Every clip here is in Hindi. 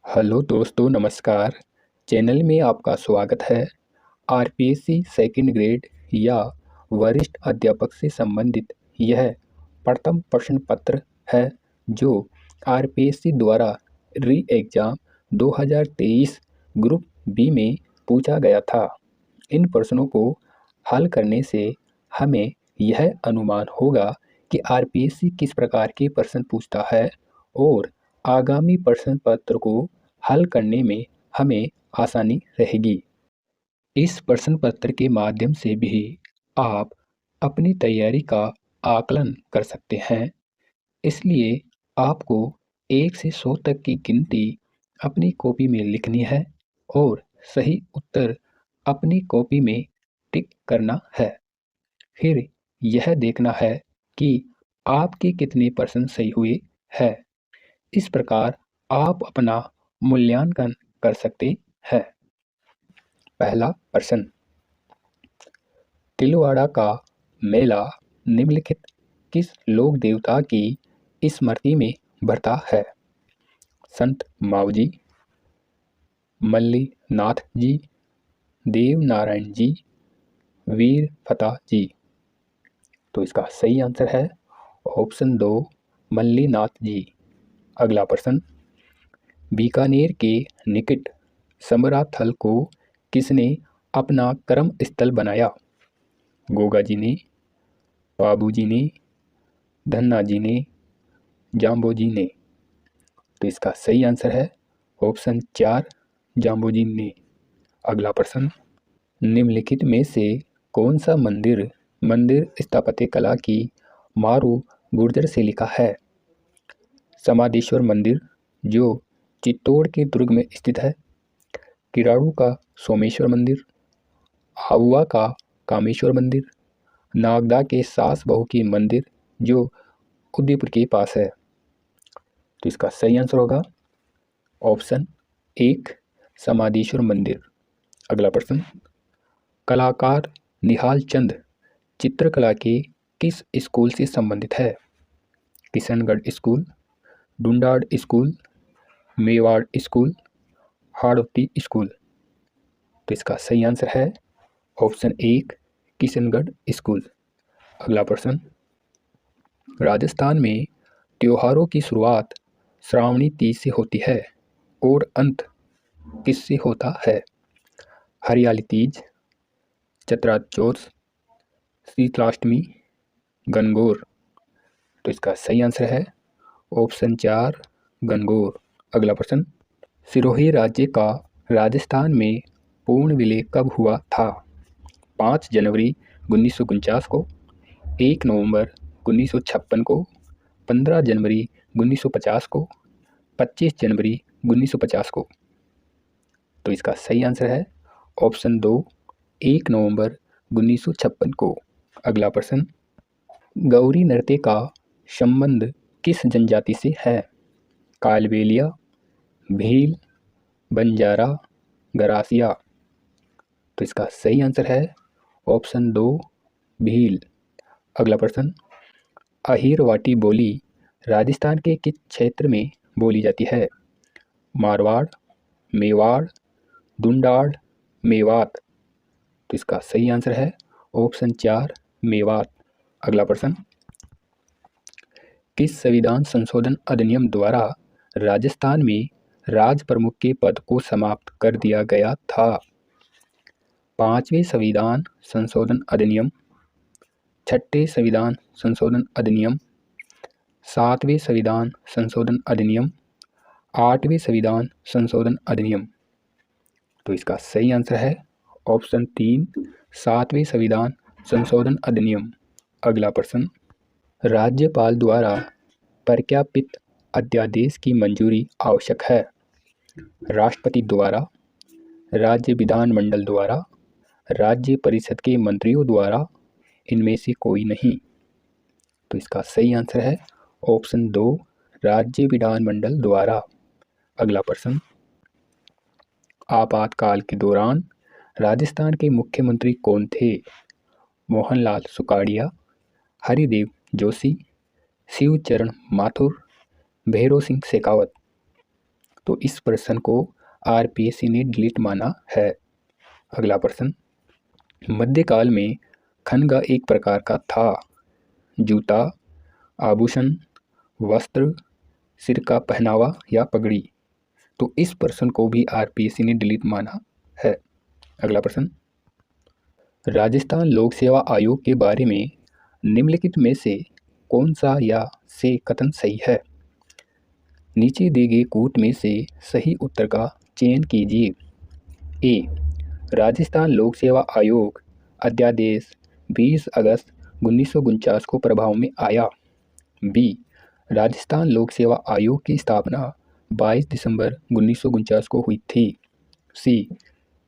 हेलो दोस्तों, नमस्कार। चैनल में आपका स्वागत है। आरपीएससी सेकंड ग्रेड या वरिष्ठ अध्यापक से संबंधित यह प्रथम प्रश्न पत्र है जो आरपीएससी द्वारा री एग्ज़ाम 2023 ग्रुप बी में पूछा गया था। इन प्रश्नों को हल करने से हमें यह अनुमान होगा कि आरपीएससी किस प्रकार के प्रश्न पूछता है और आगामी प्रश्न पत्र को हल करने में हमें आसानी रहेगी। इस प्रश्न पत्र के माध्यम से भी आप अपनी तैयारी का आकलन कर सकते हैं। इसलिए आपको 1 से 100 तक की गिनती अपनी कॉपी में लिखनी है और सही उत्तर अपनी कॉपी में टिक करना है। फिर यह देखना है कि आपके कितने प्रश्न सही हुए हैं। इस प्रकार आप अपना मूल्यांकन कर सकते हैं। पहला प्रश्न, तिलवाड़ा का मेला निम्नलिखित किस लोक देवता की स्मृति में बढ़ता है? संत मावजी, मल्ली नाथ जी, देव नारायण जी, वीर फतेह जी। तो इसका सही आंसर है ऑप्शन 2 मल्ली नाथ जी। अगला प्रश्न, बीकानेर के निकट समराथल को किसने अपना कर्म स्थल बनाया? गोगा जी ने, बाबू जी ने, धन्ना जी ने, जाम्बो जी ने। तो इसका सही आंसर है ऑप्शन 4 जाम्बो जी ने। अगला प्रश्न, निम्नलिखित में से कौन सा मंदिर मंदिर स्थापत्य कला की मारू गुर्जर से लिखा है? समाधेश्वर मंदिर जो चित्तौड़ के दुर्ग में स्थित है, किराड़ू का सोमेश्वर मंदिर, आहुआ का कामेश्वर मंदिर, नागदा के सास बहू की मंदिर जो उदयपुर के पास है। तो इसका सही आंसर होगा ऑप्शन 1 समाधेश्वर मंदिर। अगला प्रश्न, कलाकार निहाल चंद चित्रकला के किस स्कूल से संबंधित है? Kishangarh school, Dhundhar school, Mewar school, Hadoti school. तो इसका सही आंसर है ऑप्शन 1 किशनगढ़ स्कूल। अगला प्रश्न, राजस्थान में त्योहारों की शुरुआत श्रावणी तीज से होती है और अंत किससे होता है? हरियाली तीज, चैत्र चौथ, शीतलाष्टमी, गणगौर। तो इसका सही आंसर है ऑप्शन 4 गणगौर। अगला प्रश्न, सिरोही राज्य का राजस्थान में पूर्ण विलय कब हुआ था? 5 जनवरी 1949 को, 1 नवंबर 1956 को, 15 जनवरी 1950 को, 25 जनवरी 1950 को। तो इसका सही आंसर है ऑप्शन 2 1 नवंबर 1956 को। अगला प्रश्न, गौरी नृत्य का संबंध किस जनजाति से है? कालबेलिया, भील, बंजारा, गरासिया। तो इसका सही आंसर है ऑप्शन 2 भील। अगला प्रश्न, अहिरवाटी बोली राजस्थान के किस क्षेत्र में बोली जाती है? मारवाड़, मेवाड़, डुंडाड़, मेवात। तो इसका सही आंसर है ऑप्शन 4 मेवात। अगला प्रश्न, किस संविधान संशोधन अधिनियम द्वारा राजस्थान में राज प्रमुख के पद को समाप्त कर दिया गया था? 5वें संविधान संशोधन अधिनियम, 6ठे संविधान संशोधन अधिनियम, 7वें संविधान संशोधन अधिनियम, 8वें संविधान संशोधन अधिनियम। तो इसका सही आंसर है ऑप्शन 3 7वें संविधान संशोधन अधिनियम। अगला प्रश्न, राज्यपाल द्वारा प्रख्यापित अध्यादेश की मंजूरी आवश्यक है? राष्ट्रपति द्वारा, राज्य विधानमंडल द्वारा, राज्य परिषद के मंत्रियों द्वारा, इनमें से कोई नहीं। तो इसका सही आंसर है ऑप्शन 2 राज्य विधानमंडल द्वारा। अगला प्रश्न, आपातकाल के दौरान राजस्थान के मुख्यमंत्री कौन थे? मोहनलाल सुखाड़िया, हरिदेव जोशी, शिवचरण माथुर, भैरों सिंह शेखावत। तो इस प्रश्न को आरपीएससी ने डिलीट माना है। अगला प्रश्न, मध्यकाल में खनगा एक प्रकार का था। जूता, आभूषण, वस्त्र, सिर का पहनावा या पगड़ी। तो इस प्रश्न को भी आरपीएससी ने डिलीट माना है। अगला प्रश्न, राजस्थान लोक सेवा आयोग के बारे में निम्नलिखित में से कौन सा या से कथन सही है। नीचे दिए गए कूट में से सही उत्तर का चयन कीजिए। ए, राजस्थान लोक सेवा आयोग अध्यादेश 20 अगस्त 1949 को प्रभाव में आया। बी, राजस्थान लोक सेवा आयोग की स्थापना 22 दिसंबर 1949 को हुई थी। सी,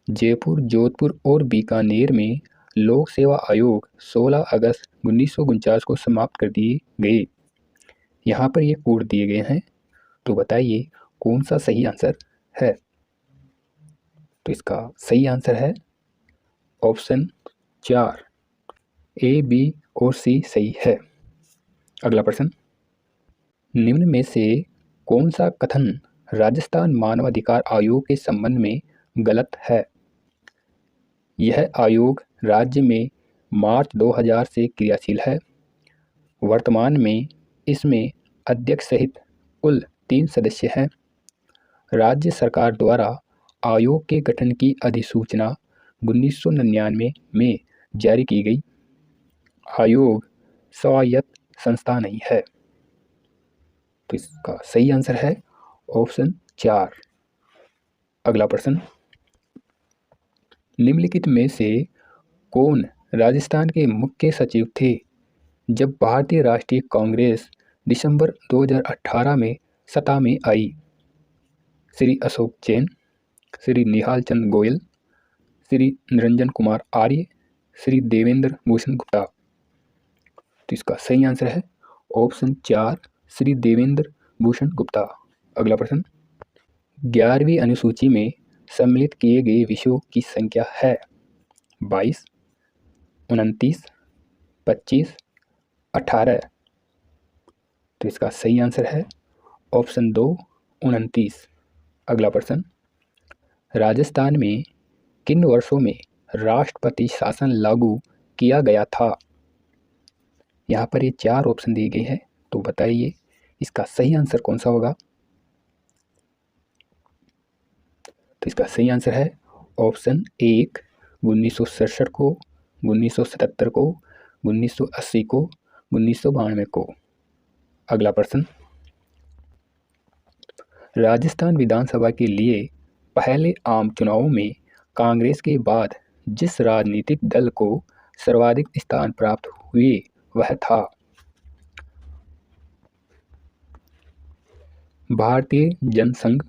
जयपुर, जोधपुर और बीकानेर में लोक सेवा आयोग 16 अगस्त 1949 को समाप्त कर दिए गए। यहाँ पर ये कोड दिए गए हैं, तो बताइए कौन सा सही आंसर है। तो इसका सही आंसर है ऑप्शन 4, ए, बी और सी सही है। अगला प्रश्न, निम्न में से कौन सा कथन राजस्थान मानवाधिकार आयोग के संबंध में गलत है। यह आयोग राज्य में मार्च 2000 से क्रियाशील है। वर्तमान में इसमें अध्यक्ष सहित कुल 3 सदस्य हैं। राज्य सरकार द्वारा आयोग के गठन की अधिसूचना 1999 में जारी की गई। आयोग स्वायत्त संस्था नहीं है। तो इसका सही आंसर है ऑप्शन 4। अगला प्रश्न, निम्नलिखित में से कौन राजस्थान के मुख्य सचिव थे जब भारतीय राष्ट्रीय कांग्रेस दिसंबर 2018 में सत्ता में आई। श्री अशोक जैन, श्री निहाल चंद गोयल, श्री निरंजन कुमार आर्य, श्री देवेंद्र भूषण गुप्ता। तो इसका सही आंसर है ऑप्शन 4, श्री देवेंद्र भूषण गुप्ता। अगला प्रश्न, 11वीं अनुसूची में सम्मिलित किए गए विषयों की संख्या है 22, 29, 25, 18। तो इसका सही आंसर है ऑप्शन 2, 29। अगला प्रश्न, राजस्थान में किन वर्षों में राष्ट्रपति शासन लागू किया गया था। यहाँ पर ये 4 ऑप्शन दिए गए हैं, तो बताइए इसका सही आंसर कौन सा होगा। तो इसका सही आंसर है ऑप्शन 1, 1967 को, 1977 को, 1980 को, 1992 को। अगला प्रश्न, राजस्थान विधानसभा के लिए पहले आम चुनावों में कांग्रेस के बाद जिस राजनीतिक दल को सर्वाधिक स्थान प्राप्त हुए वह था। भारतीय जनसंघ,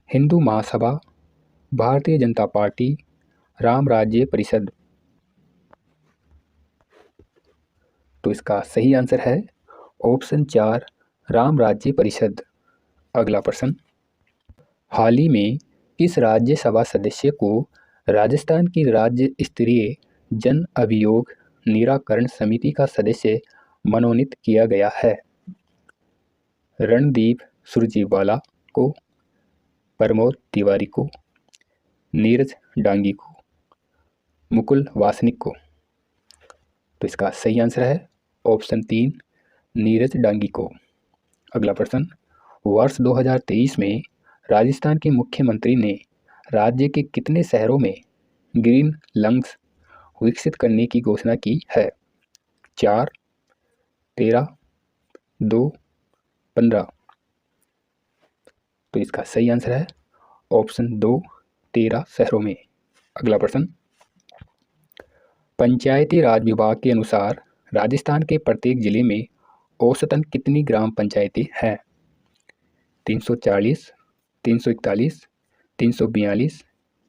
हिंदू महासभा, भारतीय जनता पार्टी, राम राज्य परिषद। तो इसका सही आंसर है ऑप्शन 4, राम राज्य परिषद। अगला प्रश्न, हाल ही में किस राज्यसभा सदस्य को राजस्थान की राज्य स्तरीय जन अभियोग निराकरण समिति का सदस्य मनोनीत किया गया है। रणदीप सुरजेवाला को, प्रमोद तिवारी को, नीरज डांगी को, मुकुल वासनिक को। तो इसका सही आंसर है ऑप्शन 3, नीरज डांगी को। अगला प्रश्न, वर्ष 2023 में राजस्थान के मुख्यमंत्री ने राज्य के कितने शहरों में ग्रीन लंग्स विकसित करने की घोषणा की है। 4, 13, 2, 15। तो इसका सही आंसर है ऑप्शन 2, 13 शहरों में। अगला प्रश्न, पंचायती राज विभाग के अनुसार राजस्थान के प्रत्येक जिले में औसतन कितनी ग्राम पंचायतें हैं। 340, 341, 342,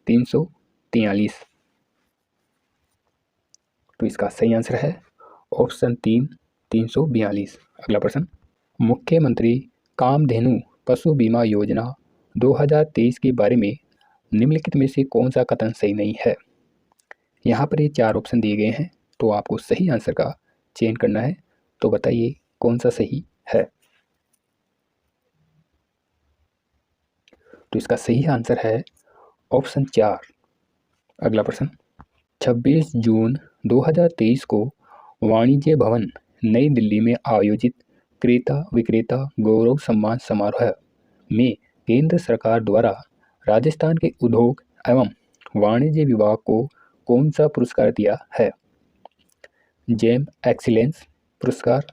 343। तो इसका सही आंसर है ऑप्शन 3, 342। अगला प्रश्न, मुख्यमंत्री कामधेनु पशु बीमा योजना 2023 के बारे में निम्नलिखित में से कौन सा कथन सही नहीं है। यहाँ पर ये 4 ऑप्शन दिए गए हैं, तो आपको सही आंसर का चयन करना है। तो बताइए कौन सा सही है। तो इसका सही आंसर है ऑप्शन 4। अगला प्रश्न, 26 जून 2023 को वाणिज्य भवन नई दिल्ली में आयोजित क्रेता विक्रेता गौरव सम्मान समारोह में केंद्र सरकार द्वारा राजस्थान के उद्योग एवं वाणिज्य विभाग को कौन सा पुरस्कार दिया है? जेम एक्सीलेंस पुरस्कार,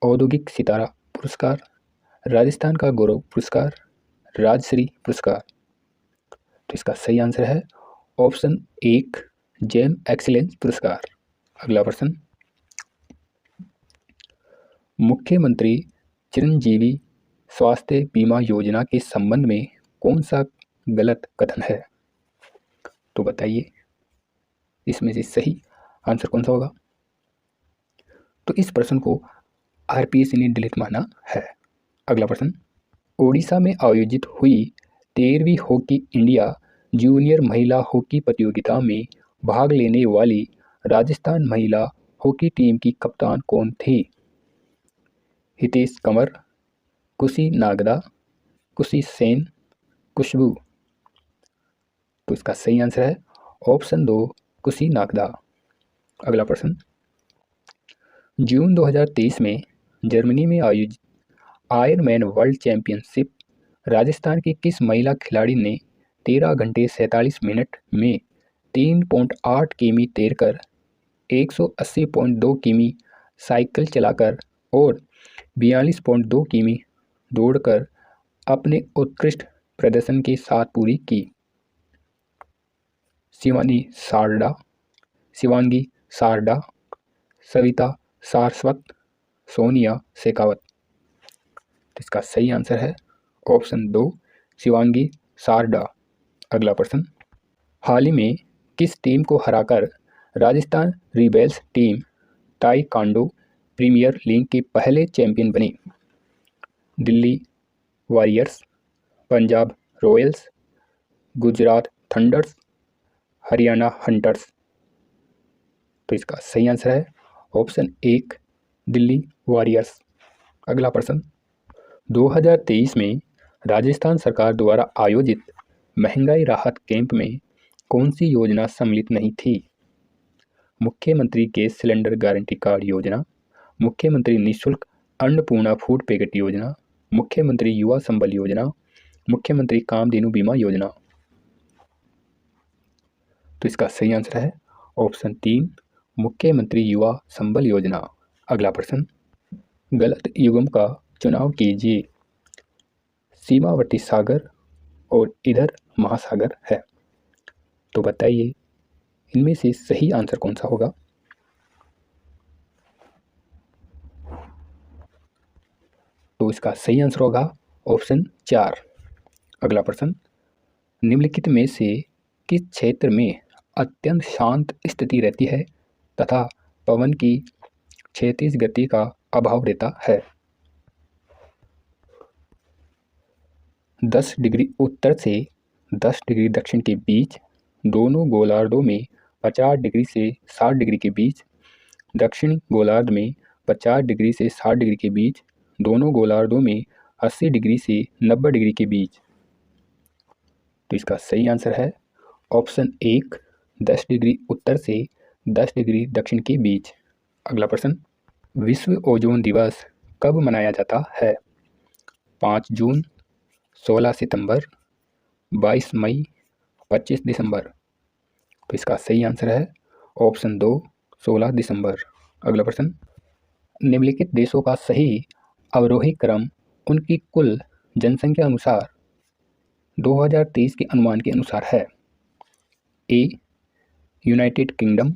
औद्योगिक सितारा पुरस्कार, राजस्थान का गौरव पुरस्कार, राजश्री पुरस्कार। तो इसका सही आंसर है ऑप्शन 1, जेम एक्सीलेंस पुरस्कार। अगला प्रश्न, मुख्यमंत्री चिरंजीवी स्वास्थ्य बीमा योजना के संबंध में कौन सा गलत कथन है? तो बताइए इसमें से सही आंसर कौन सा होगा? तो इस प्रश्न को आरपीएससी ने डिलीट माना है। अगला प्रश्न, ओडिशा में आयोजित हुई 13वीं हॉकी इंडिया जूनियर महिला हॉकी प्रतियोगिता में भाग लेने वाली राजस्थान महिला हॉकी टीम की कप्तान कौन थी? हितेश कंवर, खुशी नागदा, खुशी सेन, खुशबू। तो इसका सही आंसर है ऑप्शन 2, खुशी नागदा। अगला प्रश्न, जून 2023 में जर्मनी में आयोजित आयरमैन वर्ल्ड चैंपियनशिप राजस्थान की किस महिला खिलाड़ी ने 13 घंटे 47 मिनट में 3.8 किमी तैरकर 180.2 किमी साइकिल चलाकर और 42.2 किमी दौड़कर अपने उत्कृष्ट प्रदर्शन के साथ पूरी की? शिवांगी सारडा, सविता सारस्वत, सोनिया शेखावत। तो इसका सही आंसर है ऑप्शन 2, शिवांगी सारडा। अगला प्रश्न, हाल ही में किस टीम को हराकर Rajasthan rebels team taekwondo premier league के पहले चैंपियन बनी? Delhi warriors, Punjab royals, Gujarat thunders, Haryana hunters. तो इसका सही आंसर है ऑप्शन 1, दिल्ली वॉरियर्स। अगला प्रश्न, 2023 में राजस्थान सरकार द्वारा आयोजित महंगाई राहत कैंप में कौन सी योजना सम्मिलित नहीं थी? मुख्यमंत्री गैस सिलेंडर गारंटी कार्ड योजना, मुख्यमंत्री निःशुल्क अन्नपूर्णा फूड पैकेट योजना, मुख्यमंत्री युवा संबल योजना, मुख्यमंत्री कामधेनु बीमा योजना। तो इसका सही आंसर है ऑप्शन 3, मुख्यमंत्री युवा संबल योजना। अगला प्रश्न, गलत युग्म का चुनाव कीजिए। सीमावर्ती सागर और इधर महासागर है। तो बताइए इनमें से सही आंसर कौन सा होगा? तो इसका सही आंसर होगा ऑप्शन 4। अगला प्रश्न, निम्नलिखित में से किस क्षेत्र में अत्यंत शांत स्थिति रहती है तथा पवन की क्षैतिज गति का अभाव रहता है? 10 डिग्री उत्तर से 10 डिग्री दक्षिण के बीच, दोनों गोलार्धों में 50 डिग्री से 60 डिग्री के बीच, दक्षिणी गोलार्ध में 50 डिग्री से 60 डिग्री के बीच, दोनों गोलार्धों में 80 डिग्री से 90 डिग्री के बीच। तो इसका सही आंसर है ऑप्शन 1, 10 डिग्री उत्तर से 10 डिग्री दक्षिण के बीच। अगला प्रश्न, विश्व ओजोन दिवस कब मनाया जाता है? 5 जून, 16 सितंबर, 22 मई, 25 दिसंबर। तो इसका सही आंसर है ऑप्शन 2, 16 दिसंबर। अगला प्रश्न, निम्नलिखित देशों का सही अवरोही क्रम उनकी कुल जनसंख्या अनुसार 2023 के अनुमान के अनुसार है? ए यूनाइटेड किंगडम,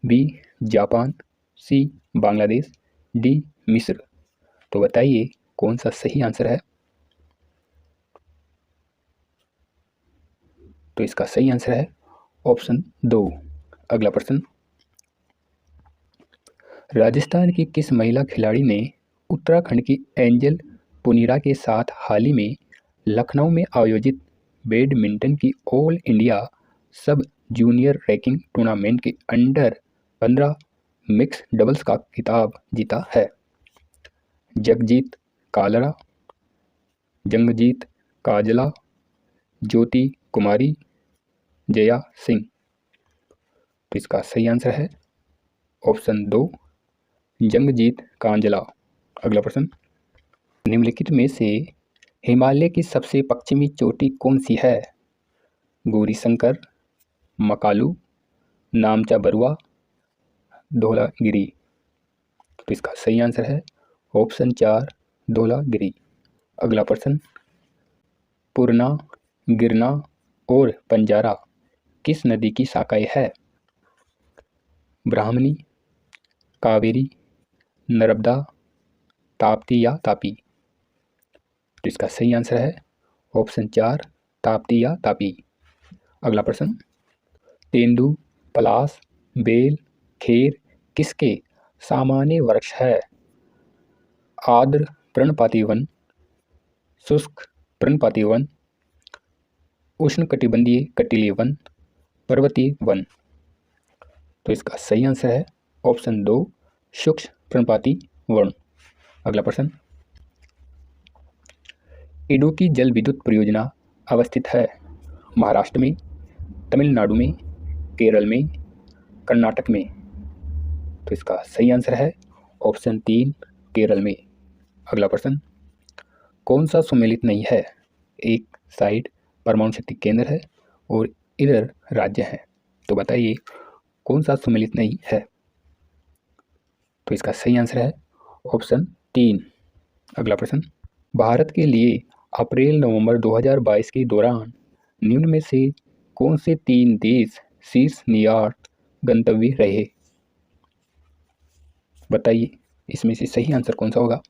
बी जापान, सी बांग्लादेश, डी मिस्र। तो बताइए कौन सा सही आंसर है? तो इसका सही आंसर है ऑप्शन 2। अगला प्रश्न, राजस्थान की किस महिला खिलाड़ी ने उत्तराखंड की एंजल पुनीरा के साथ हाल ही में लखनऊ में आयोजित बैडमिंटन की ऑल इंडिया सब जूनियर रैंकिंग टूर्नामेंट के अंडर 15 मिक्स डबल्स का खिताब जीता है? जगजीत कालरा, जंगजीत काजला, ज्योति कुमारी, जया सिंह। तो इसका सही आंसर है ऑप्शन 2, जंगजीत कांजला। अगला प्रश्न, निम्नलिखित में से हिमालय की सबसे पश्चिमी चोटी कौन सी है? गौरीशंकर, मकालू, नामचा बरुआ, धौलागिरी। तो इसका सही आंसर है ऑप्शन 4, धौलागिरी। अगला प्रश्न, पूर्णा, गिरना और पंजारा किस नदी की शाखाएं है? ब्राह्मणी, कावेरी, नर्मदा, ताप्ती या तापी। तो इसका सही आंसर है ऑप्शन 4, ताप्ती या तापी। अगला प्रश्न, तेंदू, पलास, बेल, खेर किसके सामान्य वृक्ष है? आर्द्र पर्णपाती वन, शुष्क पर्णपाती वन, उष्णकटिबंधीय कटीले वन, पर्वतीय वन। तो इसका सही आंसर है ऑप्शन 2, शुष्क पर्णपाती वन। अगला प्रश्न, इडुक्की जल विद्युत परियोजना अवस्थित है महाराष्ट्र में, तमिलनाडु में, केरल में, कर्नाटक में। तो इसका सही आंसर है ऑप्शन 3, केरल में। अगला प्रश्न, कौन सा सुमेलित नहीं है? एक साइड परमाणु शक्ति केंद्र है और इधर राज्य है, तो बताइए कौन सा सुमेलित नहीं है? तो इसका सही आंसर है ऑप्शन 3। अगला प्रश्न, भारत के लिए अप्रैल-नवंबर 2022 के दौरान निम्न में से कौन से 3 देश शीर्ष निर्यात गंतव्य रहे? बताइए इसमें से सही आंसर कौन सा होगा?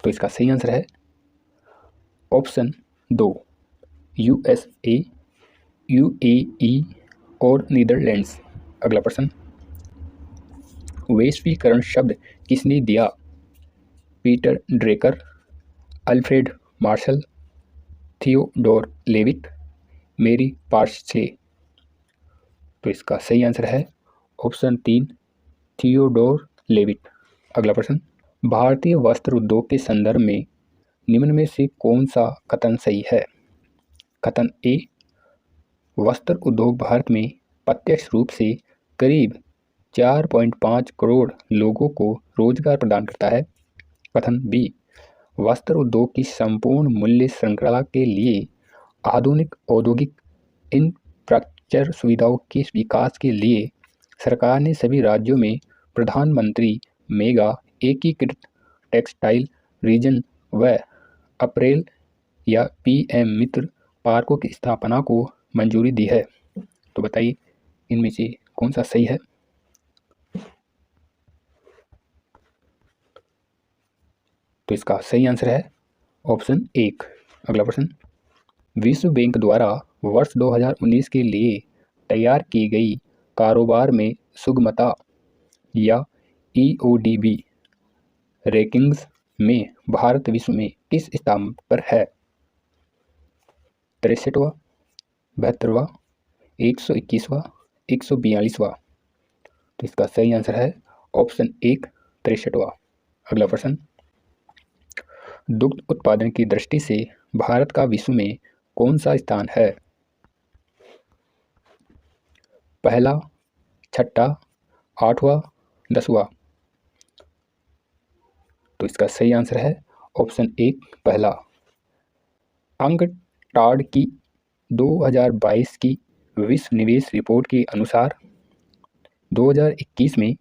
तो इसका सही आंसर है ऑप्शन 2, यूएसए, यूएई और नीदरलैंड्स। अगला प्रश्न, वैश्वीकरण शब्द किसने दिया? Peter Drucker, Alfred Marshall, Theodore Levitt, Mary Parshley. तो इसका सही आंसर है ऑप्शन 3, थियोडोर लेविट। अगला प्रश्न, भारतीय वस्त्र उद्योग के संदर्भ में निम्न में से कौन सा कथन सही है? कथन ए, वस्त्र उद्योग भारत में प्रत्यक्ष रूप से करीब 4.5 करोड़ लोगों को रोजगार प्रदान करता है। कथन बी, वस्त्र उद्योग की संपूर्ण मूल्य श्रृंखला के लिए आधुनिक औद्योगिक इंफ्रास्ट्रक्चर सुविधाओं के विकास के लिए सरकार ने सभी राज्यों में प्रधानमंत्री मेगा एकीकृत टेक्सटाइल रीजन व अप्रैल या पीएम मित्र पार्कों की स्थापना को मंजूरी दी है। तो बताइए इनमें से कौन सा सही है? तो इसका सही आंसर है ऑप्शन 1। अगला प्रश्न, विश्व बैंक द्वारा वर्ष 2019 के लिए तैयार की गई कारोबार में सुगमता या ईओडीबी रैंकिंग्स में भारत विश्व में किस स्थान पर है? 63वां, 72वां, 121वां, 142वां। तो इसका सही आंसर है ऑप्शन 1, 63वां। अगला प्रश्न, दुग्ध उत्पादन की दृष्टि से भारत का विश्व में कौन सा स्थान है? पहला, छठा, 8वां, 10वां। तो इसका सही आंसर है ऑप्शन 1, पहला। अंकटाड की 2022 की विश्व निवेश रिपोर्ट के अनुसार 2021 में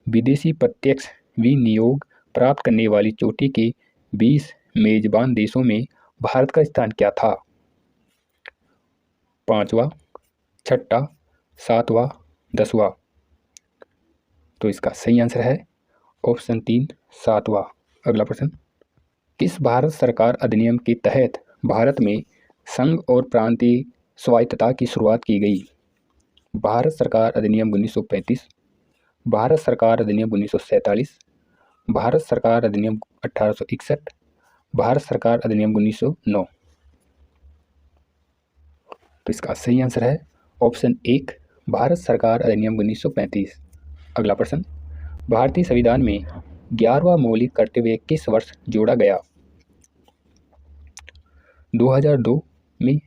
विदेशी प्रत्यक्ष विनियोग प्राप्त करने वाली चोटी के 20 मेजबान देशों में भारत का स्थान क्या था? 5वां, छठा, 7वां, 10वां। तो इसका सही आंसर है ऑप्शन 3, 7वां। अगला प्रश्न, किस भारत सरकार अधिनियम के तहत भारत में संघ और प्रांतीय स्वायत्तता की शुरुआत की गई? भारत सरकार अधिनियम 1935, भारत सरकार अधिनियम 1947, भारत सरकार अधिनियम 1861, भारत सरकार अधिनियम 1909। तो इसका सही आंसर है ऑप्शन 1, भारत सरकार अधिनियम 1935। अगला प्रश्न, भारतीय संविधान में 11वां मौलिक कर्तव्य किस वर्ष जोड़ा गया? 2002 में,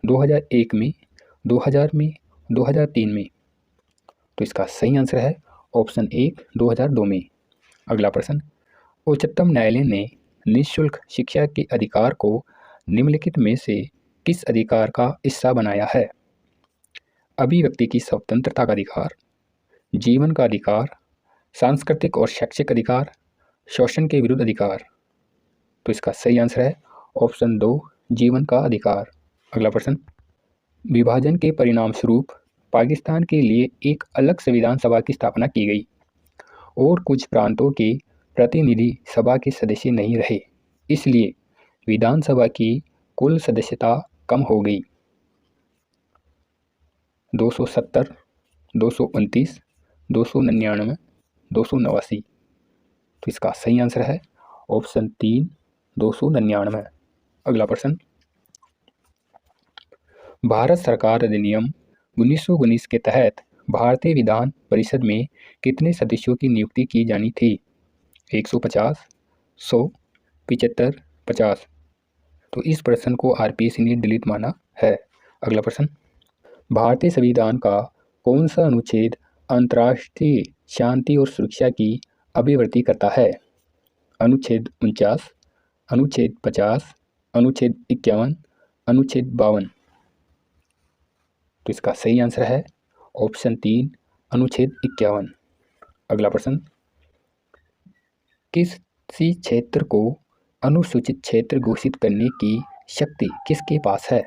2001 में, 2000 में, 2003 में? तो इसका सही आंसर है ऑप्शन 1, 2002 में। अगला प्रश्न, उच्चतम न्यायालय ने निःशुल्क शिक्षा के अधिकार को निम्नलिखित में से किस अधिकार का हिस्सा बनाया है? अभिव्यक्ति की स्वतंत्रता का अधिकार, जीवन का अधिकार, सांस्कृतिक और शैक्षिक अधिकार, शोषण के विरुद्ध अधिकार। तो इसका सही आंसर है ऑप्शन 2, जीवन का अधिकार। अगला प्रश्न, विभाजन के परिणाम स्वरूप पाकिस्तान के लिए एक अलग संविधान सभा की स्थापना की गई और कुछ प्रांतों के प्रतिनिधि सभा के सदस्य नहीं रहे, इसलिए विधानसभा की कुल सदस्यता कम हो गई। 270, 229, 299, 289। तो इसका सही आंसर है ऑप्शन 3, 299। अगला प्रश्न, भारत सरकार अधिनियम 1919 के तहत भारतीय विधान परिषद में कितने सदस्यों की नियुक्ति की जानी थी? 150, 100, 75, 50। तो इस प्रश्न को आरपीएससी ने डिलीट माना है। अगला प्रश्न, भारतीय संविधान का कौन सा अनुच्छेद अंतर्राष्ट्रीय शांति और सुरक्षा की अभिव्यक्ति करता है? अनुच्छेद 49, अनुच्छेद 50, अनुच्छेद 51, अनुच्छेद 52। तो इसका सही आंसर है ऑप्शन 3, अनुच्छेद 51। अगला प्रश्न, किसी क्षेत्र को अनुसूचित क्षेत्र घोषित करने की शक्ति किसके पास है?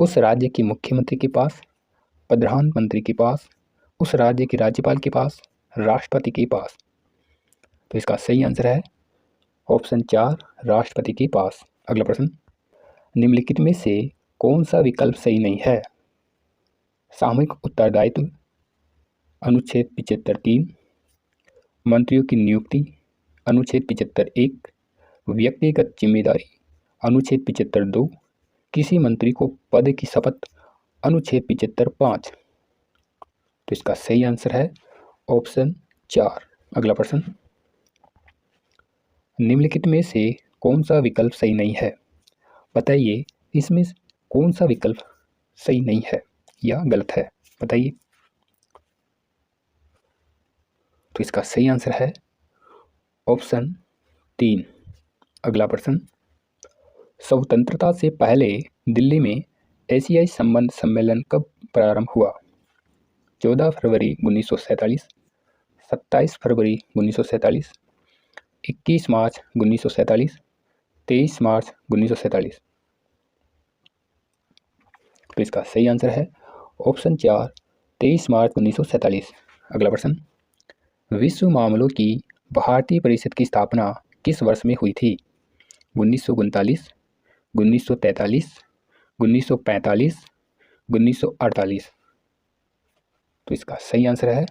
उस राज्य के मुख्यमंत्री के पास, प्रधानमंत्री के पास, उस राज्य के राज्यपाल के पास, राष्ट्रपति के पास। तो इसका सही आंसर है ऑप्शन 4, राष्ट्रपति के पास। अगला प्रश्न, निम्नलिखित में से कौन सा विकल्प सही नहीं है? सामूहिक उत्तरदायित्व, अनुच्छेद 75(3), मंत्रियों की नियुक्ति, अनुच्छेद 75(1), व्यक्तिगत जिम्मेदारी, अनुच्छेद 75(2), किसी मंत्री को पद की शपथ, अनुच्छेद 75(5). तो इसका सही आंसर है ऑप्शन 4। अगला प्रश्न, निम्नलिखित में से कौन सा विकल्प सही नहीं है? बताइए इसमें कौन सा विकल्प सही नहीं है या गलत है, बताइए। तो इसका सही आंसर है ऑप्शन 3। अगला प्रश्न, स्वतंत्रता से पहले दिल्ली में एशियाई संबंध सम्मेलन कब प्रारंभ हुआ? 14 फरवरी 1947, 27 फरवरी 1947, 21 मार्च 1947, 23 मार्च 1947। तो इसका सही आंसर है ऑप्शन 4, 23 मार्च 1947। अगला प्रश्न, विश्व मामलों की भारतीय परिषद की स्थापना किस वर्ष में हुई थी? 1939, 1943, 1945, 1948। तो इसका सही आंसर है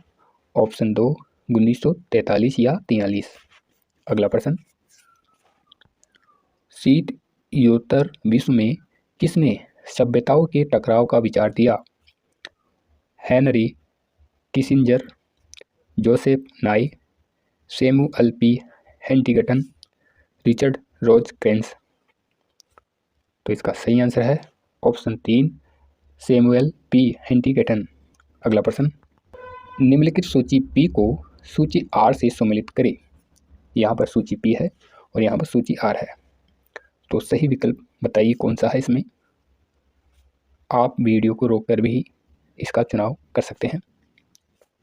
ऑप्शन 2, 1943 या 43। अगला प्रश्न, शीतोत्तर विश्व में किसने सभ्यताओं के टकराव का विचार दिया? Henry Kissinger, Joseph Nye, Samuel P Huntington, Richard Rosecrance. तो इसका सही आंसर है ऑप्शन 3, सैमुअल पी हंटिंगटन। अगला प्रश्न, निम्नलिखित सूची पी को सूची आर से सम्मिलित करें। यहाँ पर सूची पी है और यहाँ पर सूची आर है, तो सही विकल्प बताइए कौन सा है इसमें। आप वीडियो को रोककर भी इसका चुनाव कर सकते हैं।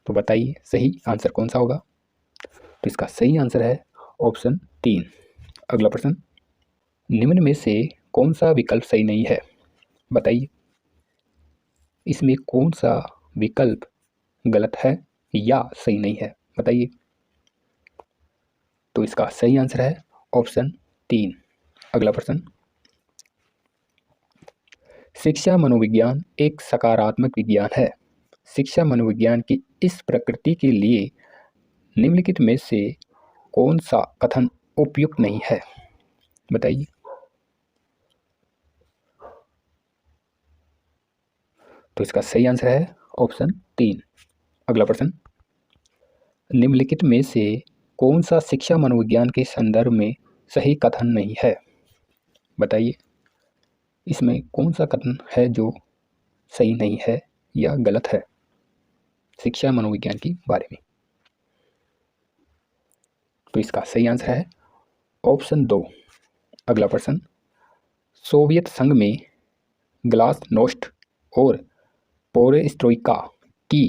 तो बताइए सही आंसर कौन सा होगा। तो इसका सही आंसर है ऑप्शन 3। अगला प्रश्न, निम्न में से कौन सा विकल्प सही नहीं है, बताइए। इसमें कौन सा विकल्प गलत है या सही नहीं है, बताइए। तो इसका सही आंसर है ऑप्शन 3। अगला प्रश्न, शिक्षा मनोविज्ञान एक सकारात्मक विज्ञान है। शिक्षा मनोविज्ञान की इस प्रकृति के लिए निम्नलिखित में से कौन सा कथन उपयुक्त नहीं है, बताइए। तो इसका सही आंसर है ऑप्शन 3। अगला प्रश्न, निम्नलिखित में से कौन सा शिक्षा मनोविज्ञान के संदर्भ में सही कथन नहीं है, बताइए। इसमें कौन सा कथन है जो सही नहीं है या गलत है शिक्षा मनोविज्ञान के बारे में? तो इसका सही आंसर है ऑप्शन 2। अगला प्रश्न, सोवियत संघ में ग्लासनोस्ट और पेरेस्ट्रोइका की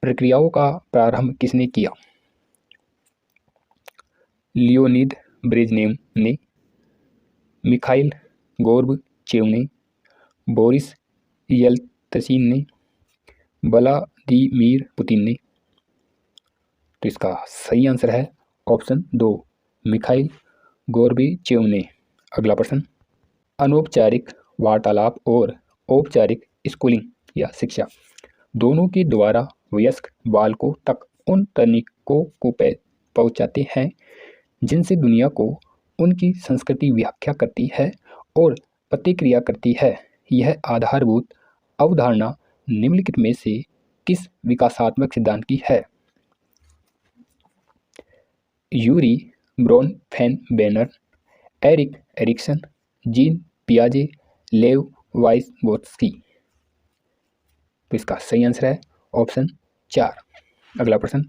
प्रक्रियाओं का प्रारंभ किसने किया? लियोनिद ब्रेजनेव ने, मिखाइल गोर्बचेव ने, बोरिस येल्त्सिन ने, व्लादिमीर पुतिन ने? तो इसका सही आंसर है ऑप्शन 2, मिखाइल गोर्बचेव ने। अगला प्रश्न, अनौपचारिक वार्तालाप और औपचारिक स्कूलिंग या शिक्षा दोनों के द्वारा वयस्क बालकों तक उन तकनीकों को पहुंचाते हैं जिनसे दुनिया को उनकी संस्कृति व्याख्या करती है और प्रतिक्रिया करती है। यह आधारभूत अवधारणा निम्नलिखित में से किस विकासात्मक सिद्धांत की है? यूरी ब्रॉनफेनबेर्नर, एरिक एरिक्सन, जीन पियाजे, लेव वाइसगोत्स्की? तो इसका सही आंसर है ऑप्शन 4। अगला प्रश्न,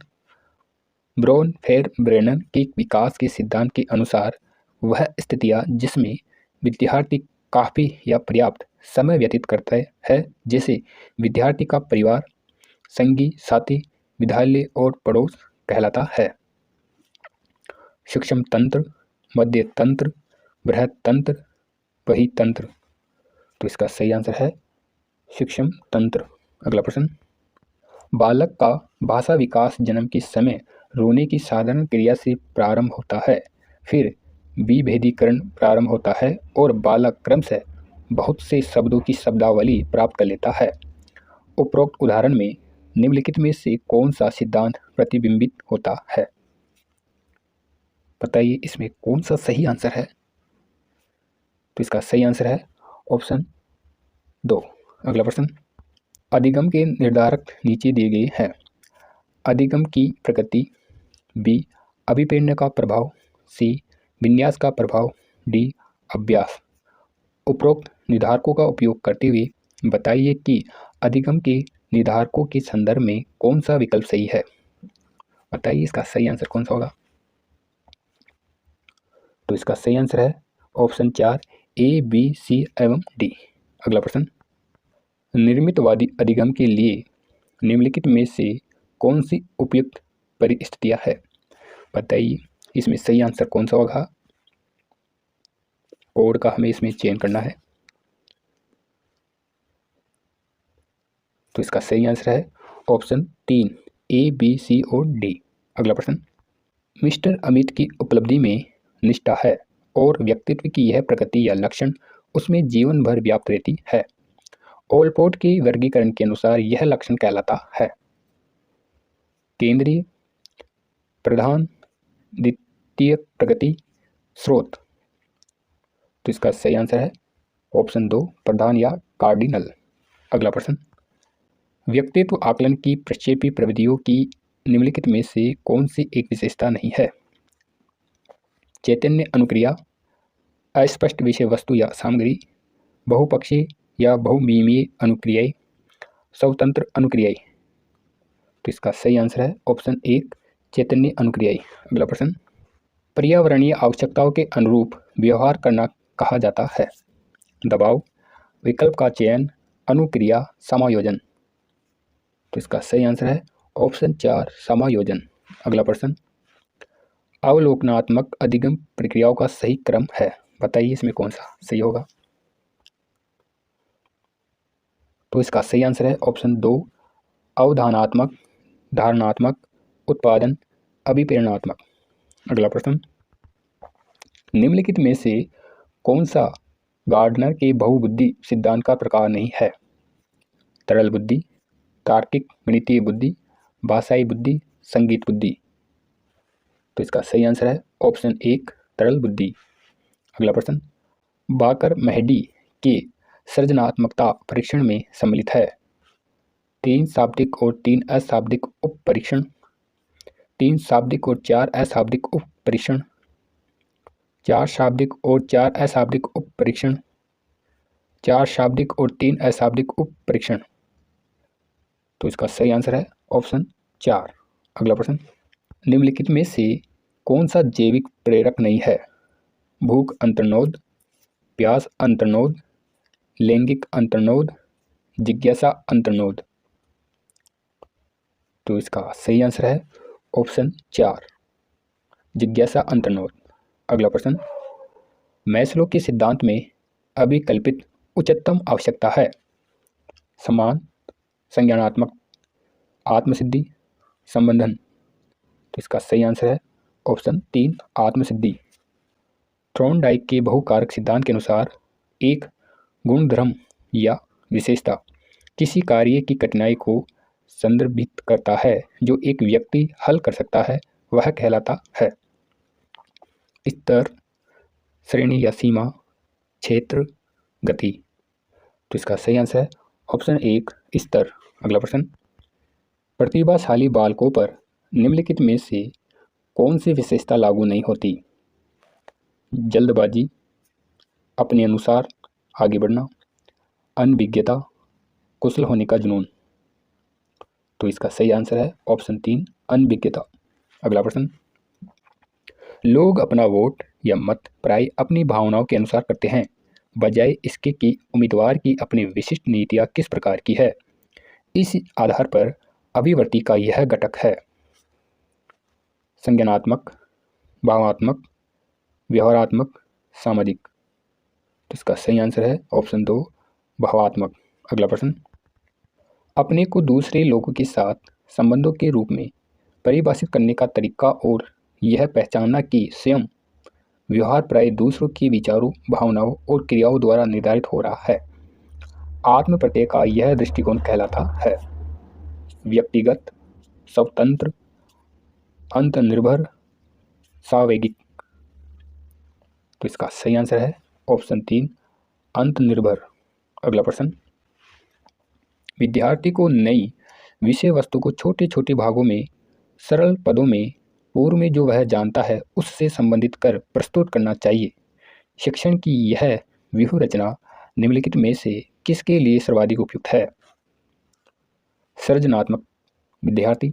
ब्रॉनफेनबेर्नर के विकास के सिद्धांत के अनुसार वह स्थितियां जिसमें विद्यार्थी काफी या पर्याप्त समय व्यतीत करता है, जैसे विद्यार्थी का परिवार, संगी साथी, विद्यालय और पड़ोस, कहलाता है सूक्ष्म तंत्र, मध्य तंत्र, बृहत तंत्र, बहितंत्र? तो इसका सही आंसर है सूक्ष्म तंत्र। अगला प्रश्न, बालक का भाषा विकास जन्म के समय रोने की साधारण क्रिया से प्रारंभ होता है, फिर विभेदीकरण प्रारंभ होता है और बालक क्रमशः बहुत से शब्दों की शब्दावली प्राप्त कर लेता है। उपरोक्त उदाहरण में निम्नलिखित में से कौन सा सिद्धांत प्रतिबिंबित होता है? बताइए इसमें कौन सा सही आंसर है? तो इसका सही आंसर है ऑप्शन 2। अगला प्रश्न, अधिगम के निर्धारक नीचे दिए गए हैं। अधिगम की प्रकृति, बी अभिप्रेरण का प्रभाव, सी विन्यास का प्रभाव, डी अभ्यास। उपरोक्त निर्धारकों का उपयोग करते हुए बताइए कि अधिगम के निर्धारकों के संदर्भ में कौन सा विकल्प सही है। बताइए इसका सही आंसर कौन सा होगा? तो इसका सही आंसर है ऑप्शन 4, ए, बी, सी एवं डी। अगला प्रश्न, निर्मितवादी अधिगम के लिए निम्नलिखित में से कौन सी उपयुक्त परिस्थितियां है? बताइए इसमें सही आंसर कौन सा होगा? कोड का हमें इसमें चयन करना है। तो इसका सही आंसर है ऑप्शन 3, ए, बी, सी और डी। अगला प्रश्न, मिस्टर अमित की उपलब्धि में निष्ठा है और व्यक्तित्व की यह प्रकृति या लक्षण उसमें जीवन भर व्याप्त रहती है। ओलपोर्ट के वर्गीकरण के अनुसार यह लक्षण कहलाता है केंद्रीय, प्रधान, द्वितीय प्रगति, स्रोत? तो इसका सही आंसर है ऑप्शन 2, प्रधान या कार्डिनल। अगला प्रश्न, व्यक्तित्व आकलन की प्रक्षेपी प्रविधियों की निम्नलिखित में से कौन सी एक विशेषता नहीं है? चैतन्य अनुक्रिया, अस्पष्ट विषय वस्तु या सामग्री, बहुपक्षीय या बहुविमीय अनुक्रियाएं, स्वतंत्र अनुक्रियाएं? तो इसका सही आंसर है ऑप्शन 1, चैतन्य अनुक्रियाएं। अगला प्रश्न, पर्यावरणीय आवश्यकताओं के अनुरूप व्यवहार करना कहा जाता है। दबाव, विकल्प का चयन, अनुक्रिया, समायोजन? तो इसका सही आंसर है ऑप्शन 4, समायोजन। अगला प्रश्न, अवलोकनात्मक अधिगम प्रक्रियाओं का सही क्रम है। बताइए इसमें कौन सा सही होगा? तो इसका सही आंसर है ऑप्शन 2, अवधारणात्मक, धारणात्मक, उत्पादन, अभिप्रेरणात्मक। अगला प्रश्न, निम्नलिखित में से कौन सा गार्डनर के बहुबुद्धि सिद्धांत का प्रकार नहीं है? तरल बुद्धि, तार्किक गणितीय बुद्धि, भाषाई बुद्धि, संगीत बुद्धि? तो इसका सही आंसर है ऑप्शन 1, तरल बुद्धि। अगला प्रश्न, बाकर मेहदी के सृजनात्मकता परीक्षण में सम्मिलित है 3 शाब्दिक और 3 अशाब्दिक उप परीक्षण, 3 शाब्दिक और 4 अशाब्दिक उप परीक्षण, 4 शाब्दिक और 4 अशाब्दिक उप परीक्षण, 4 शाब्दिक और 3 अशाब्दिक उप परीक्षण। तो इसका सही आंसर है ऑप्शन 4। अगला प्रश्न, निम्नलिखित में से कौन सा जैविक प्रेरक नहीं है? भूख अंतर्नोद, प्यास अंतर्नोद, लैंगिक अंतर्नोद, जिज्ञासा अंतर्नोद। तो इसका सही आंसर है ऑप्शन 4, जिज्ञासा अंतर्नोद। अगला प्रश्न, मैस्लो के सिद्धांत में अभिकल्पित उच्चतम आवश्यकता है? समान, संज्ञानात्मक, आत्मसिद्धि, संबंधन। तो इसका सही आंसर है ऑप्शन 3, आत्मसिद्धि। थॉर्नडाइक के बहुकारक सिद्धांत के अनुसार एक गुणधर्म या विशेषता किसी कार्य की कठिनाई को संदर्भित करता है जो एक व्यक्ति हल कर सकता है, वह कहलाता है स्तर, श्रेणी या सीमा, क्षेत्र, गति। तो इसका सही आंसर है ऑप्शन 1, स्तर। अगला प्रश्न, प्रतिभाशाली बालकों पर निम्नलिखित में से कौन सी विशेषता लागू नहीं होती? जल्दबाजी, अपने अनुसार आगे बढ़ना, अनभिज्ञता, कुशल होने का जुनून। तो इसका सही आंसर है ऑप्शन 3, अनभिज्ञता। अगला प्रश्न, लोग अपना वोट या मत प्राय अपनी भावनाओं के अनुसार करते हैं, बजाय इसके कि उम्मीदवार की अपनी विशिष्ट नीतियां किस प्रकार की है। इस आधार पर अभिवर्ती का यह घटक है संज्ञानात्मक, भावात्मक, व्यवहारात्मक, सामाजिक। तो इसका सही आंसर है ऑप्शन 2, भावात्मक। अगला प्रश्न, अपने को दूसरे लोगों के साथ संबंधों के रूप में परिभाषित करने का तरीका और यह पहचानना कि स्वयं व्यवहार प्राय दूसरों के विचारों, भावनाओं और क्रियाओं द्वारा निर्धारित हो रहा है, आत्म प्रत्यय का यह दृष्टिकोण कहलाता है व्यक्तिगत, स्वतंत्र, अंतर्निर्भर, सावैगिक। तो इसका सही आंसर है ऑप्शन 3, अंतर्निर्भर। अगला प्रश्न, विद्यार्थी को नई विषय वस्तु को छोटे छोटे भागों में सरल पदों में पूर्व में जो वह जानता है उससे संबंधित कर प्रस्तुत करना चाहिए। शिक्षण की यह व्यूह रचना निम्नलिखित में से किसके लिए सर्वाधिक उपयुक्त है? सृजनात्मक विद्यार्थी,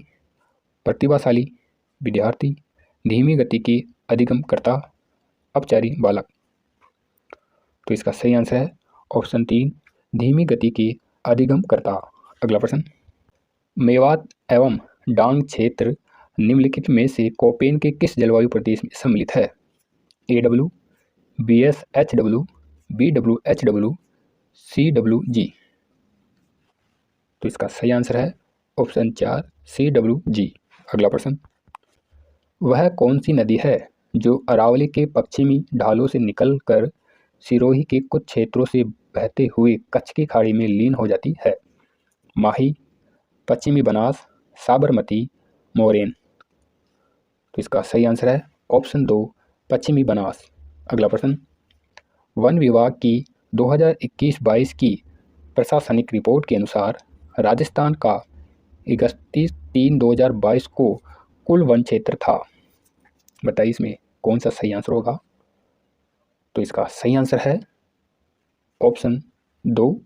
प्रतिभाशाली विद्यार्थी, धीमी गति के अधिगमकर्ता, अपचारी बालक। तो इसका सही आंसर है ऑप्शन 3, धीमी गति के अधिगमकर्ता। अगला प्रश्न, मेवात एवं डांग क्षेत्र निम्नलिखित में से कोपेन के किस जलवायु प्रदेश में सम्मिलित है? AW, BSHW, BWHW, CWG। तो इसका सही आंसर है ऑप्शन 4, CWG। अगला प्रश्न, वह कौन सी नदी है जो अरावली के पश्चिमी ढालों से निकलकर सिरोही के कुछ क्षेत्रों से बहते हुए कच्छ की खाड़ी में लीन हो जाती है? माही, पश्चिमी बनास, साबरमती, मोरेन। तो इसका सही आंसर है ऑप्शन 2, पश्चिमी बनास। अगला प्रश्न, वन विभाग की 2021-22 की प्रशासनिक रिपोर्ट के अनुसार राजस्थान का 31/3/2022 को कुल वन क्षेत्र था। बताइए इसमें कौन सा सही आंसर होगा? तो इसका सही आंसर है ऑप्शन 2,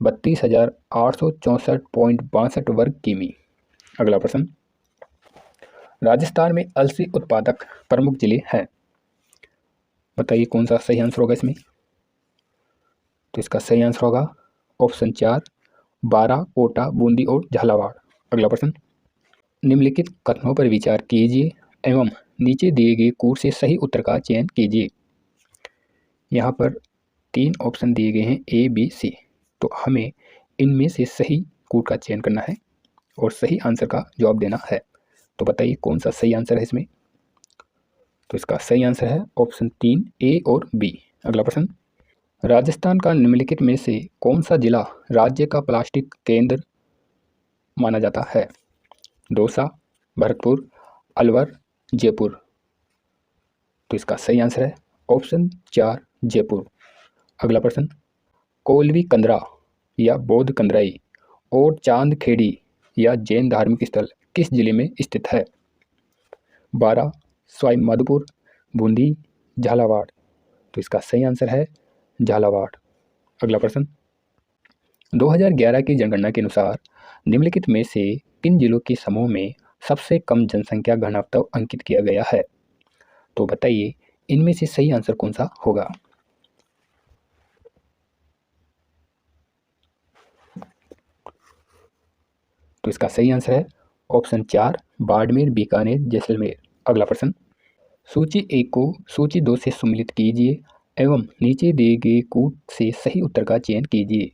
32,864.62 वर्ग किमी। अगला प्रश्न, राजस्थान में अलसी उत्पादक प्रमुख जिले हैं, बताइए कौन सा सही आंसर होगा इसमें? तो इसका सही आंसर होगा ऑप्शन 4, बारां, कोटा, बूंदी और झालावाड़। अगला प्रश्न, निम्नलिखित कथनों पर विचार कीजिए एवं नीचे दिए गए कूट से सही उत्तर का चयन कीजिए। यहाँ पर 3 ऑप्शन दिए गए हैं A, B, C। तो हमें इनमें से सही कूट का चयन करना है और सही आंसर का जवाब देना है। तो बताइए कौन सा सही आंसर है इसमें? तो इसका सही आंसर है ऑप्शन 3, A और B। अगला प्रश्न, राजस्थान का निम्नलिखित में से कौन सा जिला राज्य का प्लास्टिक केंद्र माना जाता है? दौसा, भरतपुर, अलवर, जयपुर। तो इसका सही आंसर है ऑप्शन 4, जयपुर। अगला प्रश्न, कोलवी कंदरा या बौद्ध कंदराई और चांद खेड़ी या जैन धार्मिक स्थल किस जिले में स्थित है? बारां, सवाई माधोपुर, बूंदी, झालावाड़। तो इसका सही आंसर है झालावाड़। अगला प्रश्न, 2011 की जनगणना के अनुसार निम्नलिखित में से किन जिलों के समूह में सबसे कम जनसंख्या घनत्व अंकित किया गया है? तो बताइए इनमें से सही आंसर कौन सा होगा? तो इसका सही आंसर है ऑप्शन 4, बाड़मेर, बीकानेर, जैसलमेर। अगला प्रश्न, सूची 1 को सूची 2 से सम्मिलित कीजिए एवं नीचे दिए गए कूट से सही उत्तर का चयन कीजिए।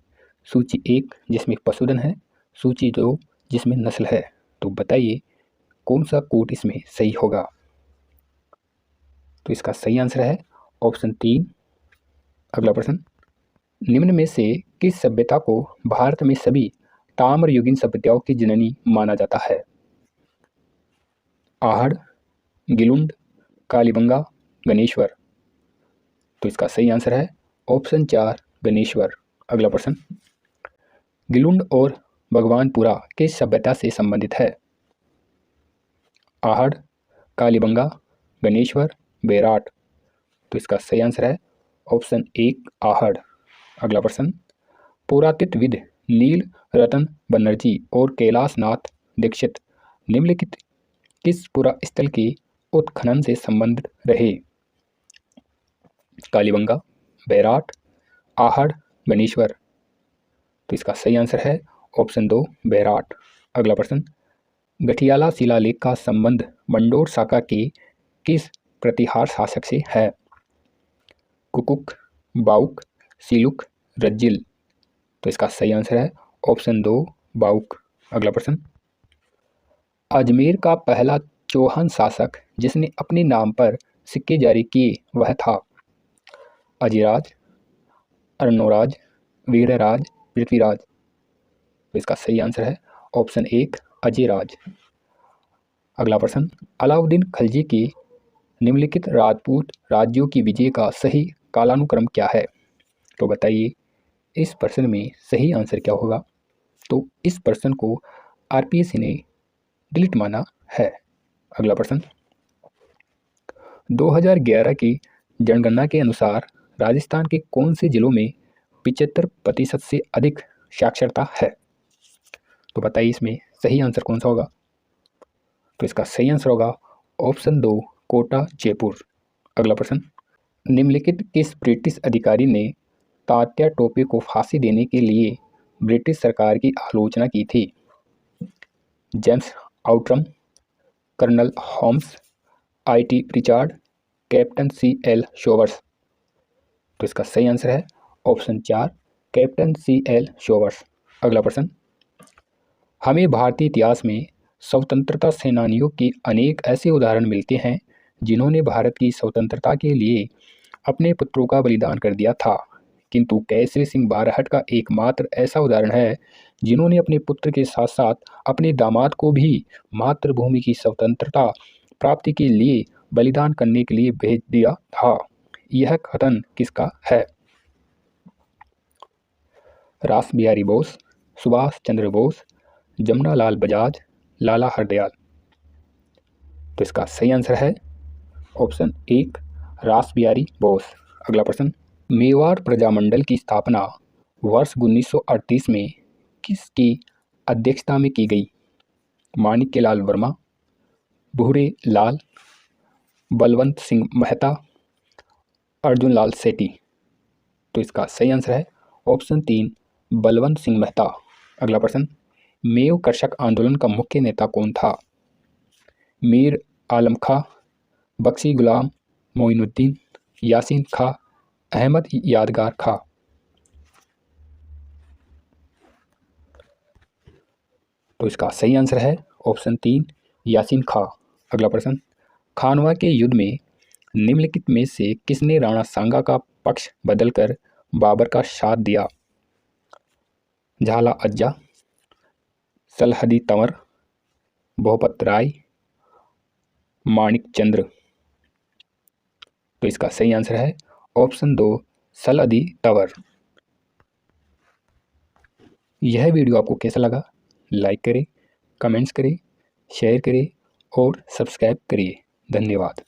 सूची 1 जिसमें पशुधन है, सूची 2 जिसमें नस्ल है। तो बताइए कौन सा कूट इसमें सही होगा? तो इसका सही आंसर है ऑप्शन 3। अगला प्रश्न, निम्न में से किस सभ्यता को भारत में सभी ताम्रयुगीन सभ्यताओं की जननी माना जाता है? आहड़, गिलुंड, कालीबंगा, गणेश्वर। तो इसका सही आंसर है ऑप्शन 4, गणेश्वर। अगला प्रश्न, गिलुंड और भगवानपुरा किस सभ्यता से संबंधित है? आहड़, कालीबंगा, गणेश्वर, बेराट। तो इसका सही आंसर है ऑप्शन 1, आहड़। अगला प्रश्न, पुरातत्वविद नील रतन बनर्जी और कैलाशनाथ दीक्षित निम्नलिखित किस पुरास्थल के उत्खनन से संबंधित रहे? कालीबंगा, बेराट, आहड़, गणेश्वर। तो इसका सही आंसर है ऑप्शन 2, बेराट। अगला प्रश्न, गठियाला शिलालेख का संबंध मंडोर शाखा के किस प्रतिहार शासक से है? कुकुक, बाउक, सिलुक, रज्जिल। तो इसका सही आंसर है ऑप्शन 2, बाउक। अगला प्रश्न, अजमेर का पहला चौहान शासक जिसने अपने नाम पर सिक्के जारी किए वह था? अजिराज, अर्णोराज, वीरराज, पृथ्वीराज। तो इसका सही आंसर है ऑप्शन 1, अजिराज। अगला प्रश्न, अलाउद्दीन खिलजी की निम्नलिखित राजपूत राज्यों की विजय का सही कालानुक्रम क्या है? तो बताइए इस प्रश्न में सही आंसर क्या होगा? तो इस प्रश्न को आरपीएससी ने डिलीट माना है। अगला प्रश्न, 2011 की जनगणना के अनुसार राजस्थान के कौन से जिलों में 75% से अधिक साक्षरता है? तो बताइए इसमें सही आंसर कौन सा होगा? तो इसका सही आंसर होगा ऑप्शन 2, कोटा, जयपुर। अगला प्रश्न, निम्नलिखित किस ब्रिटिश अधिकारी ने तात्या टोपे को फांसी देने के लिए ब्रिटिश सरकार की आलोचना की थी? James Outram, colonel Holmes, IT Prichard, captain CL Showers. तो इसका सही आंसर है ऑप्शन 4, कैप्टन CL शोवर्स। अगला प्रश्न, हमें भारतीय इतिहास में स्वतंत्रता सेनानियों के अनेक ऐसे उदाहरण मिलते हैं जिन्होंने भारत की स्वतंत्रता के लिए अपने पुत्रों का बलिदान कर दिया था, किंतु केसरी सिंह बारहट का एकमात्र ऐसा उदाहरण है जिन्होंने अपने पुत्र के साथ साथ अपने दामाद को भी मातृभूमि की स्वतंत्रता प्राप्ति के लिए बलिदान करने के लिए भेज दिया था। यह कथन किसका है? रास बिहारी बोस, सुभाष चंद्र बोस, जमुनालाल बजाज, लाला हरदयाल। तो इसका सही आंसर है ऑप्शन 1, रास बिहारी बोस। अगला प्रश्न, मेवाड़ प्रजामंडल की स्थापना वर्ष 1938 में किसकी अध्यक्षता में की गई? माणिक्यलाल वर्मा, भूरे लाल, बलवंत सिंह मेहता, अर्जुन लाल सेठी। तो इसका सही आंसर है ऑप्शन 3, बलवंत सिंह मेहता। अगला प्रश्न, मेव कृषक आंदोलन का मुख्य नेता कौन था? मीर आलम खां, बख्शी गुलाम मोइनुद्दीन, यासीन खां, अहमद यादगार खां। तो इसका सही आंसर है ऑप्शन 3, यासीन खां। अगला प्रश्न, खानवा के युद्ध में निम्नलिखित में से किसने राणा सांगा का पक्ष बदलकर बाबर का साथ दिया? झाला अज्जा, सलहदी तंवर, भूपत राय, माणिक चंद्र। तो इसका सही आंसर है ऑप्शन 2, सलहदी तंवर। यह वीडियो आपको कैसा लगा? लाइक करें, कमेंट्स करें, शेयर करें और सब्सक्राइब करिए। धन्यवाद।